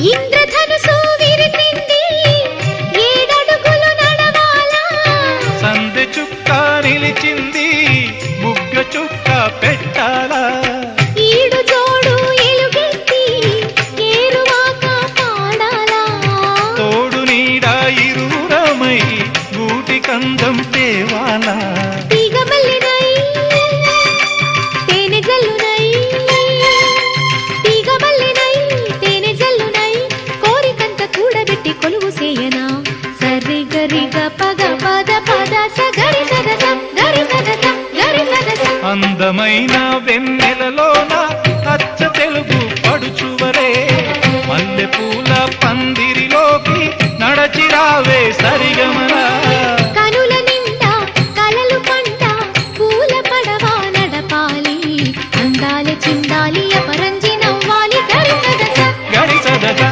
ఇంద్రధనుసు విరిసింది ఏడడుగులు నడవాలా సందె చుక్క నిలిచింది ముగ్గ చుక్క పెట్టాలా ఈడు జోడు ఎలుగెత్తి ఏరువాక పాడాలా తోడు నీడ ఇరువురమై గూటి కందం తేవాలా తీగమల్లినై తేనె జల్లునై తీగమల్లినై తేనె జల్లునై కోరికంత కూడబెట్టి కొలువు సేయనా సరి గరిగ పగ పద పద సగరి సదస గరి సదస గరి సదస అందమైన వెన్నెలలోన అచ్చ తెలుగు పడుచువరే మల్లె పూల పందిరిలోకి నడచిరావే సరిగమరా